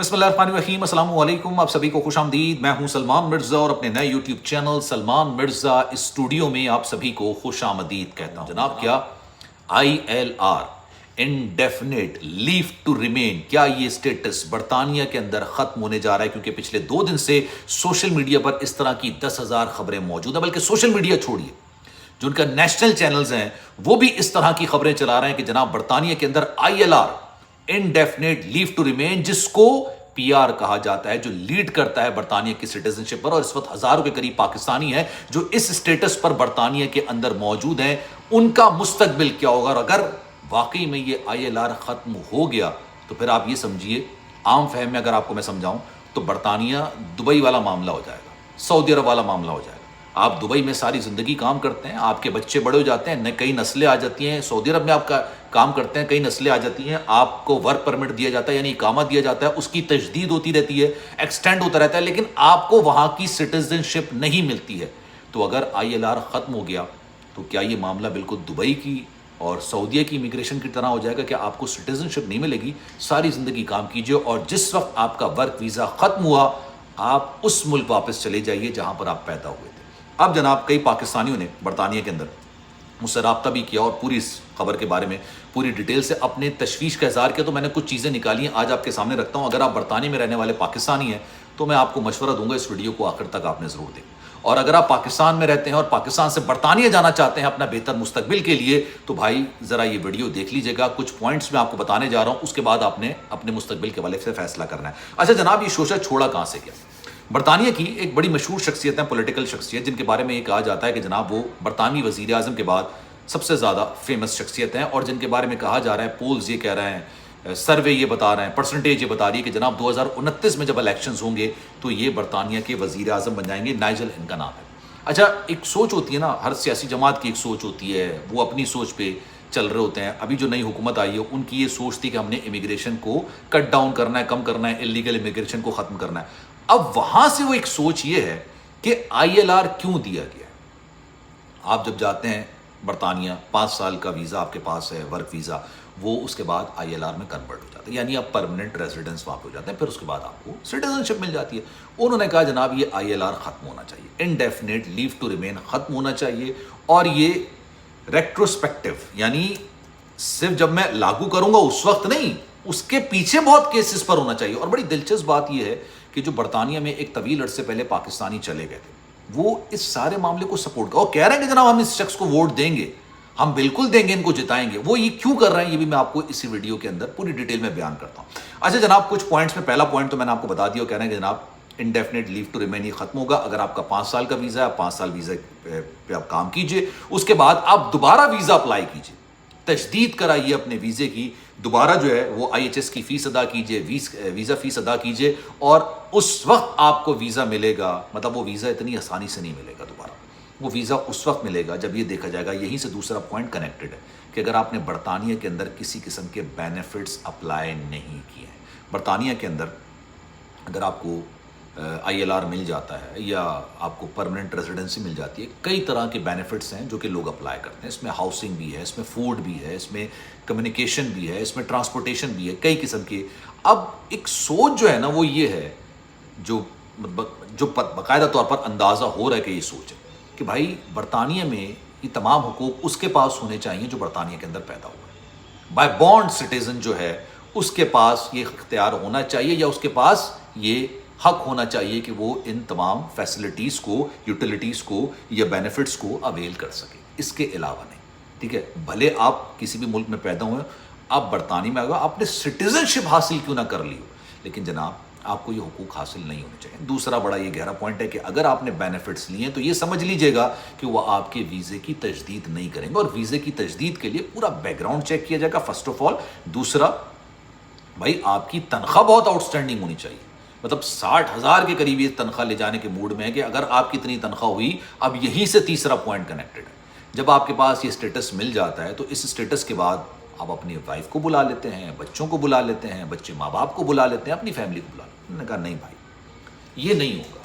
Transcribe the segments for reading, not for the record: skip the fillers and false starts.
بسم اللہ الرحمن الرحیم، السلام علیکم، آپ سبھی کو خوش آمدید۔ میں ہوں سلمان مرزا اور اپنے نئے YouTube channel Salman Mirza studio میں آپ سبھی کو خوش آمدید کہتا ہوں۔ جناب کیا ILR indefinite leave to remain, کیا یہ اسٹیٹس برطانیہ کے اندر ختم ہونے جا رہا ہے؟ کیونکہ پچھلے 2 دن سے سوشل میڈیا پر اس طرح کی 10,000 خبریں موجود ہیں، بلکہ سوشل میڈیا چھوڑیے، جو ان کا نیشنل چینلز ہیں وہ بھی اس طرح کی خبریں چلا رہے ہیں کہ جناب برطانیہ کے اندر ILR indefinite leave to remain, جس کو PR کہا جاتا ہے، جو لیڈ کرتا ہے برطانیہ کی سٹیزنشپ پر، اور اس وقت ہزاروں کے قریب پاکستانی ہیں جو اس اسٹیٹس پر برطانیہ کے اندر موجود ہیں، ان کا مستقبل کیا ہوگا؟ اور اگر واقعی میں یہ ILR ختم ہو گیا تو پھر آپ یہ سمجھیے، عام فہم میں اگر آپ کو میں سمجھاؤں تو برطانیہ دبئی والا معاملہ ہو جائے گا، سعودی عرب والا معاملہ ہو جائے گا۔ آپ دبئی میں ساری زندگی کام کرتے ہیں، آپ کے بچے بڑے ہو جاتے ہیں، کئی نسلیں آ جاتی ہیں، سعودی عرب میں آپ کا کام کرتے ہیں، کئی نسلیں آ جاتی ہیں، آپ کو ورک پرمٹ دیا جاتا ہے، یعنی اقامہ دیا جاتا ہے، اس کی تجدید ہوتی رہتی ہے، ایکسٹینڈ ہوتا رہتا ہے، لیکن آپ کو وہاں کی سٹیزن شپ نہیں ملتی ہے۔ تو اگر ILR ختم ہو گیا تو کیا یہ معاملہ بالکل دبئی کی اور سعودیہ کی امیگریشن کی طرح ہو جائے گا کہ آپ کو سٹیزن شپ نہیں ملے گی؟ ساری زندگی کام کیجئے اور جس وقت آپ کا ورک ویزا ختم ہوا آپ اس ملک واپس چلے جائیے جہاں پر آپ پیدا ہوئے تھے۔ اب جناب کئی پاکستانیوں نے برطانیہ کے اندر مجھ سے رابطہ بھی کیا اور پوری اس خبر کے بارے میں پوری ڈیٹیل سے اپنے تشویش کا اظہار کیا، تو میں نے کچھ چیزیں نکالی ہیں، آج آپ کے سامنے رکھتا ہوں۔ اگر آپ برطانیہ میں رہنے والے پاکستانی ہیں تو میں آپ کو مشورہ دوں گا اس ویڈیو کو آخر تک آپ نے ضرور دیکھیں، اور اگر آپ پاکستان میں رہتے ہیں اور پاکستان سے برطانیہ جانا چاہتے ہیں اپنا بہتر مستقبل کے لیے تو بھائی ذرا یہ ویڈیو دیکھ لیجیے گا، کچھ پوائنٹس میں آپ کو بتانے جا رہا ہوں، اس کے بعد آپ نے اپنے مستقبل کے حوالے سے فیصلہ کرنا ہے۔ اچھا جناب، یہ شوشہ چھوڑا کہاں سے گیا؟ برطانیہ کی ایک بڑی مشہور شخصیت ہے، پولیٹیکل شخصیت، جن کے بارے میں یہ کہا جاتا ہے کہ جناب وہ برطانوی وزیر اعظم کے بعد سب سے زیادہ فیمس شخصیت ہیں، اور جن کے بارے میں کہا جا رہا ہے، پولز یہ کہہ رہے ہیں، سروے یہ بتا رہے ہیں، پرسنٹیج یہ بتا رہی ہے کہ جناب 2029 میں جب الیکشنز ہوں گے تو یہ برطانیہ کے وزیر اعظم بن جائیں گے۔ نائجل ان کا نام ہے۔ اچھا، ایک سوچ ہوتی ہے نا، ہر سیاسی جماعت کی ایک سوچ ہوتی ہے، وہ اپنی سوچ پہ چل رہے ہوتے ہیں۔ ابھی جو نئی حکومت آئی ہے ان کی یہ سوچ تھی کہ ہم نے امیگریشن کو کٹ ڈاؤن کرنا ہے، کم کرنا ہے، اللیگل امیگریشن کو ختم کرنا ہے۔ اب وہاں سے وہ ایک سوچ یہ ہے کہ ILR کیوں دیا گیا ہے؟ آپ جب جاتے ہیں برطانیہ، 5 سال کا ویزا آپ کے پاس ہے، ورک ویزا، وہ اس کے بعد ILR میں کنورٹ ہو جاتا ہے، یعنی آپ پرماننٹ ریزیڈنس وہاں پہ ہو جاتے ہیں، پھر اس کے بعد آپ کو سٹیزن شپ مل جاتی ہے۔ انہوں نے کہا جناب یہ ILR ختم ہونا چاہیے، انڈیفینٹ لیو ٹو ریمین ختم ہونا چاہیے، اور یہ ریٹروسپیکٹیو، یعنی صرف جب میں لاگو کروں گا اس وقت نہیں، اس کے پیچھے بہت کیسز پر ہونا چاہیے۔ اور بڑی دلچسپ بات یہ ہے کہ جو برطانیہ میں ایک طویل عرصے پہلے پاکستانی چلے گئے تھے، وہ اس سارے معاملے کو سپورٹ کر اور کہہ رہے ہیں کہ جناب ہم اس شخص کو ووٹ دیں گے، ہم بالکل دیں گے، ان کو جتائیں گے۔ وہ یہ کیوں کر رہے ہیں یہ بھی میں آپ کو اسی ویڈیو کے اندر پوری ڈیٹیل میں بیان کرتا ہوں۔ اچھا جناب، کچھ پوائنٹس میں پہلا پوائنٹ تو میں نے آپ کو بتا دیا، کہہ رہے ہیں کہ جناب انڈیفینٹ لیو ٹو ریمین یہ ختم ہوگا۔ اگر آپ کا 5 سال کا ویزا ہے، 5 سال ویزا پہ آپ کام کیجئے، اس کے بعد آپ دوبارہ ویزا اپلائی کیجئے، تجدید کرائیے اپنے ویزے کی، دوبارہ جو ہے وہ IHS کی فیس ادا کیجئے، ویزا فیس ادا کیجئے، اور اس وقت آپ کو ویزا ملے گا۔ مطلب وہ ویزا اتنی آسانی سے نہیں ملے گا دوبارہ، وہ ویزا اس وقت ملے گا جب یہ دیکھا جائے گا۔ یہیں سے دوسرا پوائنٹ کنیکٹڈ ہے کہ اگر آپ نے برطانیہ کے اندر کسی قسم کے بینیفٹس اپلائی نہیں کیے ہیں، برطانیہ کے اندر اگر آپ کو ILR مل جاتا ہے یا آپ کو پرماننٹ ریزیڈنسی مل جاتی ہے، کئی طرح کے بینیفٹس ہیں جو کہ لوگ اپلائی کرتے ہیں۔ اس میں ہاؤسنگ بھی ہے، اس میں فوڈ بھی ہے، اس میں کمیونیکیشن بھی ہے، اس میں ٹرانسپورٹیشن بھی ہے، کئی قسم کے۔ اب ایک سوچ جو ہے نا وہ یہ ہے، جو باقاعدہ طور پر اندازہ ہو رہا ہے کہ یہ سوچ ہے کہ بھائی برطانیہ میں یہ تمام حقوق اس کے پاس ہونے چاہیے جو برطانیہ کے اندر پیدا ہوا ہے۔ بائی بانڈ سٹیزن جو ہے اس کے پاس یہ اختیار ہونا چاہیے، یا اس کے پاس یہ حق ہونا چاہیے کہ وہ ان تمام فیسلٹیز کو، یوٹیلیٹیز کو یا بینیفٹس کو اویل کر سکے، اس کے علاوہ نہیں۔ ٹھیک ہے، بھلے آپ کسی بھی ملک میں پیدا ہوئے، آپ برطانیہ میں آگے آپ نے سٹیزن شپ حاصل کیوں نہ کر لی ہو، لیکن جناب آپ کو یہ حقوق حاصل نہیں ہونے چاہیے۔ دوسرا بڑا یہ گہرا پوائنٹ ہے کہ اگر آپ نے بینیفٹس لیے ہیں تو یہ سمجھ لیجئے گا کہ وہ آپ کے ویزے کی تجدید نہیں کریں گے، اور ویزے کی تجدید کے لیے پورا بیک گراؤنڈ چیک کیا جائے گا فرسٹ آف آل۔ دوسرا بھائی آپ کی تنخواہ بہت آؤٹ اسٹینڈنگ ہونی چاہیے، مطلب 60,000 کے قریب یہ تنخواہ لے جانے کے موڈ میں ہے کہ اگر آپ کی اتنی تنخواہ ہوئی۔ اب یہیں سے تیسرا پوائنٹ کنیکٹڈ ہے، جب آپ کے پاس یہ اسٹیٹس مل جاتا ہے تو اس اسٹیٹس کے بعد آپ اپنی وائف کو بلا لیتے ہیں، بچوں کو بلا لیتے ہیں، بچے ماں باپ کو بلا لیتے ہیں، اپنی فیملی کو بلا لیتے ہیں۔ انہوں نے کہا نہیں بھائی یہ نہیں ہوگا،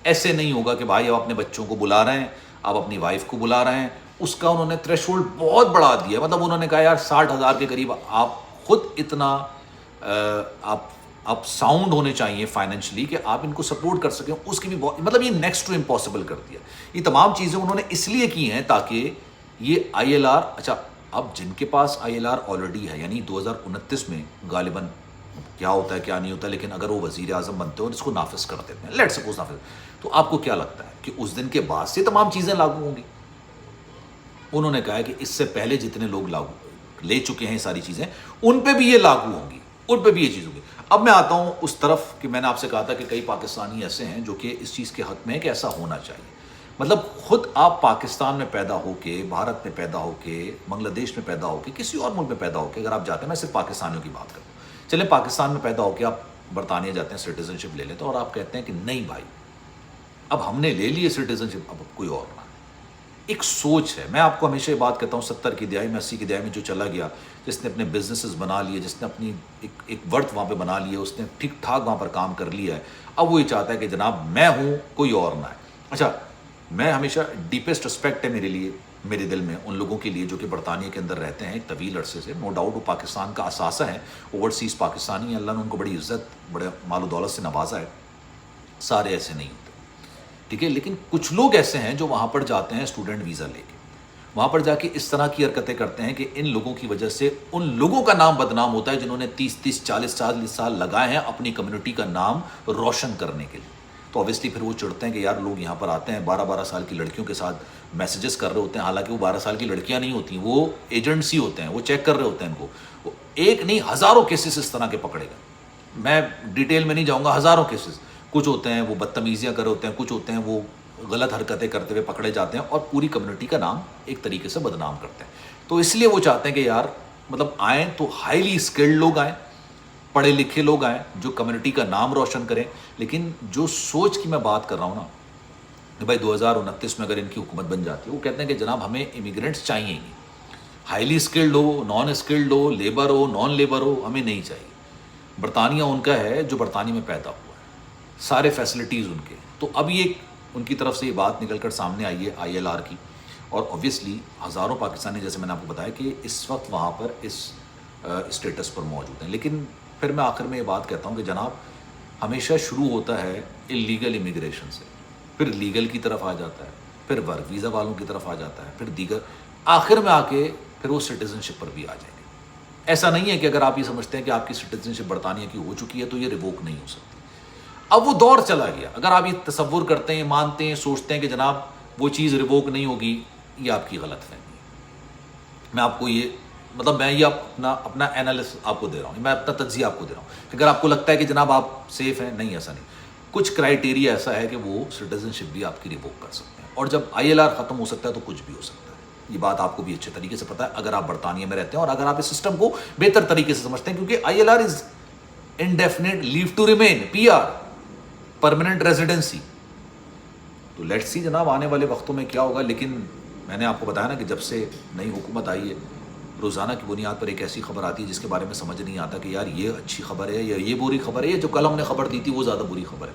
ایسے نہیں ہوگا کہ بھائی آپ اپنے بچوں کو بلا رہے ہیں، آپ اپنی وائف کو بلا رہے ہیں۔ اس کا انہوں نے تھریش ہولڈ بہت بڑھا دیا، مطلب انہوں نے کہا یار 60,000 کے قریب آپ خود اتنا آپ آپ ساؤنڈ ہونے چاہیے فائنینشلی کہ آپ ان کو سپورٹ کر سکیں. اس کی بھی بہت مطلب یہ نیکسٹ ٹو امپاسبل کر دیا. یہ تمام چیزیں انہوں نے اس لیے کی ہیں تاکہ یہ آئی ایل آر, اچھا اب جن کے پاس آئی ایل آر آلریڈی ہے, یعنی 2029 میں غالباً کیا ہوتا ہے کیا نہیں ہوتا, لیکن اگر وہ وزیر اعظم بنتے ہیں اور اس کو نافذ کر دیتے ہیں, لیٹ سپوز نافذ, تو آپ کو کیا لگتا ہے کہ اس دن کے بعد سے تمام چیزیں لاگو ہوں گی؟ انہوں نے کہا ہے کہ اس سے پہلے جتنے لوگ لاگو لے چکے ہیں ساری چیزیں, ان پہ بھی یہ لاگو ہوں گی, ان پہ بھی یہ چیز ہوگی. اب میں آتا ہوں اس طرف کہ میں نے آپ سے کہا تھا کہ کئی پاکستانی ایسے ہیں جو کہ اس چیز کے حق میں ہیں کہ ایسا ہونا چاہیے. مطلب خود آپ پاکستان میں پیدا ہو کے, بھارت میں پیدا ہو کے, بنگلہ دیش میں پیدا ہو کے, کسی اور ملک میں پیدا ہو کے اگر آپ جاتے ہیں, میں صرف پاکستانیوں کی بات کروں, چلیں پاکستان میں پیدا ہو کے آپ برطانیہ جاتے ہیں, سٹیزن شپ لے لیتے ہیں, اور آپ کہتے ہیں کہ نہیں بھائی اب ہم نے لے لی سٹیزن شپ, اب کوئی اور نہ. ایک سوچ ہے. میں آپ کو ہمیشہ یہ بات کہتا ہوں, 70 کی دہائی میں 80 کی دہائی میں جو چلا گیا, جس نے اپنے بزنسز بنا لیے, جس نے اپنی ایک ورتھ وہاں پہ بنا لیا, اس نے ٹھیک ٹھاک وہاں پر کام کر لیا ہے, اب وہ یہ چاہتا ہے کہ جناب میں ہوں, کوئی اور نہ ہے. اچھا میں ہمیشہ ڈیپسٹ رسپیکٹ ہے میرے لیے, میرے دل میں ان لوگوں کے لیے جو کہ برطانیہ کے اندر رہتے ہیں ایک طویل عرصے سے. نو ڈاؤٹ وہ پاکستان کا اثاثہ ہے, اوورسیز پاکستانی ہیں, اللہ نے ان کو بڑی عزت, بڑے مال و دولت سے نوازا ہے. سارے ایسے نہیں ہوتے, ٹھیک ہے, لیکن کچھ لوگ ایسے ہیں جو وہاں پر جاتے ہیں اسٹوڈنٹ ویزا لے کے, وہاں پر جا کے اس طرح کی حرکتیں کرتے ہیں کہ ان لوگوں کی وجہ سے ان لوگوں کا نام بدنام ہوتا ہے جنہوں نے 30 40 سال لگائے ہیں اپنی کمیونٹی کا نام روشن کرنے کے لیے. تو اوبیسلی پھر وہ چڑھتے ہیں کہ یار لوگ یہاں پر آتے ہیں 12 سال کی لڑکیوں کے ساتھ میسیجز کر رہے ہوتے ہیں, حالانکہ وہ 12 سال کی لڑکیاں نہیں ہوتی, وہ ایجنٹس ہی ہوتے ہیں, وہ چیک کر رہے ہوتے ہیں ان کو. وہ ایک نہیں ہزاروں کیسز اس طرح کے پکڑے گئے, میں ڈیٹیل میں نہیں جاؤں گا, ہزاروں کیسز. کچھ ہوتے ہیں وہ بدتمیزیاں کر رہے ہوتے ہیں, کچھ ہوتے ہیں وہ غلط حرکتیں کرتے ہوئے پکڑے جاتے ہیں اور پوری کمیونٹی کا نام ایک طریقے سے بدنام کرتے ہیں. تو اس لیے وہ چاہتے ہیں کہ یار مطلب آئیں تو ہائیلی اسکلڈ لوگ آئیں, پڑھے لکھے لوگ آئیں جو کمیونٹی کا نام روشن کریں. لیکن جو سوچ کی میں بات کر رہا ہوں نا کہ بھائی 2029 میں اگر ان کی حکومت بن جاتی ہے, وہ کہتے ہیں کہ جناب ہمیں امیگرینٹس چاہیے ہی نہیں, ہائیلی اسکلڈ ہو, نان اسکلڈ ہو, لیبر ہو, نان لیبر ہو, ہمیں نہیں چاہیے. برطانیہ ان کا ہے جو برطانیہ میں پیدا ہوا ہے, سارے فیسلٹیز ان کے. تو اب یہ ان کی طرف سے یہ بات نکل کر سامنے آئی ہے آئی ایل آر کی, اور اوبویسلی ہزاروں پاکستانی جیسے میں نے آپ کو بتایا کہ اس وقت وہاں پر اس اسٹیٹس پر موجود ہیں. لیکن پھر میں آخر میں یہ بات کہتا ہوں کہ جناب ہمیشہ شروع ہوتا ہے اللیگل امیگریشن سے, پھر لیگل کی طرف آ جاتا ہے, پھر ورک ویزا والوں کی طرف آ جاتا ہے, پھر دیگر, آخر میں آ کے پھر وہ سٹیزن شپ پر بھی آ جائیں گے. ایسا نہیں ہے کہ اگر آپ یہ سمجھتے ہیں کہ آپ کی سٹیزن شپ برطانیہ کی ہو چکی ہے تو یہ ریووک نہیں ہو سکتی. اب وہ دور چلا گیا. اگر آپ یہ تصور کرتے ہیں, مانتے ہیں, سوچتے ہیں کہ جناب وہ چیز ریووک نہیں ہوگی, یہ آپ کی غلط فہمی ہے. میں آپ کو یہ مطلب میں یہ اپنا اینالس آپ کو دے رہا ہوں, میں اپنا تجزیہ آپ کو دے رہا ہوں. اگر آپ کو لگتا ہے کہ جناب آپ سیف ہیں, نہیں ایسا نہیں. کچھ کرائیٹیریا ایسا ہے کہ وہ سٹیزن شپ بھی آپ کی ریووک کر سکتے ہیں, اور جب آئی ایل آر ختم ہو سکتا ہے تو کچھ بھی ہو سکتا ہے. یہ بات آپ کو بھی اچھے طریقے سے پتہ ہے اگر آپ برطانیہ میں رہتے ہیں اور اگر آپ اس سسٹم کو بہتر طریقے سے سمجھتے ہیں, کیونکہ I L R is indefinite leave to remain, P R, permanent residency. تو لیٹس سی جناب آنے والے وقتوں میں کیا ہوگا. لیکن میں نے آپ کو بتایا نا کہ جب سے نئی حکومت آئی ہے, روزانہ کی بنیاد پر ایک ایسی خبر آتی ہے جس کے بارے میں سمجھ نہیں آتا کہ یار یہ اچھی خبر ہے یا یہ بری خبر ہے, یا جو کل ہم نے خبر دی تھی وہ زیادہ بری خبر ہے.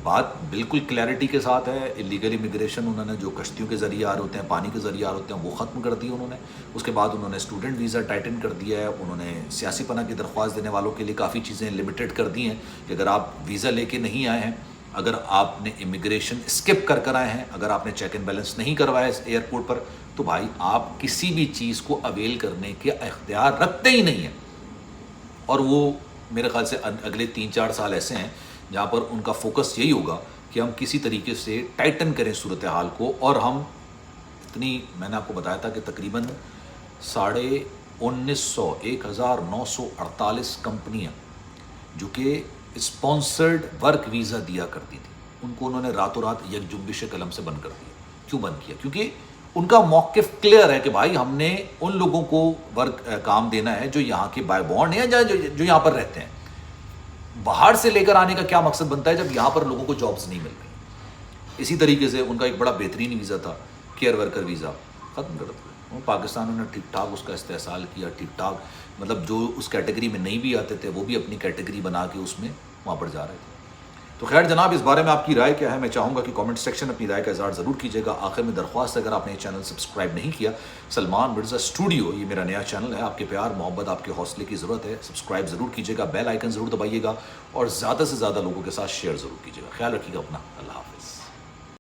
بات بالکل کلیئرٹی کے ساتھ ہے. اللیگل امیگریشن انہوں نے جو کشتیوں کے ذریعے آ رہے ہوتے ہیں, پانی کے ذریعے آ رہے ہوتے ہیں, وہ ختم کر دی انہوں نے. اس کے بعد انہوں نے اسٹوڈنٹ ویزا ٹائٹن کر دیا ہے. انہوں نے سیاسی پناہ کی درخواست دینے والوں کے لیے کافی چیزیں لمیٹڈ کر دی ہیں کہ اگر آپ ویزا لے کے نہیں آئے ہیں, اگر آپ نے امیگریشن اسکپ کر آئے ہیں, اگر آپ نے چیک اینڈ بیلنس نہیں کروایا ایئرپورٹ پر, تو بھائی آپ کسی بھی چیز کو اویل کرنے کے اختیار رکھتے ہی نہیں ہیں. اور وہ میرے خیال سے اگلے 3-4 سال ایسے ہیں جہاں پر ان کا فوکس یہی ہوگا کہ ہم کسی طریقے سے ٹائٹن کریں صورتحال کو. اور ہم اتنی, میں نے آپ کو بتایا تھا کہ تقریباً 1948 کمپنیاں جو کہ اسپانسرڈ ورک ویزا دیا کرتی تھی, ان کو انہوں نے راتوں رات یک جنبش قلم سے بند کر دیا. کیوں بند کیا؟ کیونکہ ان کا موقف کلیئر ہے کہ بھائی ہم نے ان لوگوں کو ورک کام دینا ہے جو یہاں کے بائی بورن ہیں, جو یہاں پر رہتے ہیں. باہر سے لے کر آنے کا کیا مقصد بنتا ہے جب یہاں پر لوگوں کو جابز نہیں مل رہی. اسی طریقے سے ان کا ایک بڑا بہترین ویزا تھا کیئر ورکر ویزا, ختم کر دیا. پاکستان نے ٹھیک ٹھاک اس کا استحصال کیا, ٹھیک ٹھاک مطلب جو اس کیٹیگری میں نہیں بھی آتے تھے وہ بھی اپنی کیٹیگری بنا کے اس میں وہاں پر جا رہے تھے. تو خیر جناب، اس بارے میں آپ کی رائے کیا ہے؟ میں چاہوں گا کہ کامنٹ سیکشن میں اپنی رائے کا اظہار ضرور کیجیے گا. آخر میں درخواست، اگر آپ نے یہ چینل سبسکرائب نہیں کیا، سلمان مرزا اسٹوڈیو یہ میرا نیا چینل ہے، آپ کے پیار محبت آپ کے حوصلے کی ضرورت ہے. سبسکرائب ضرور کیجیے گا، بیل آئیکن ضرور دبائیے گا، اور زیادہ سے زیادہ لوگوں کے ساتھ شیئر ضرور کیجیے گا. خیال رکھیے گا اپنا. اللہ حافظ.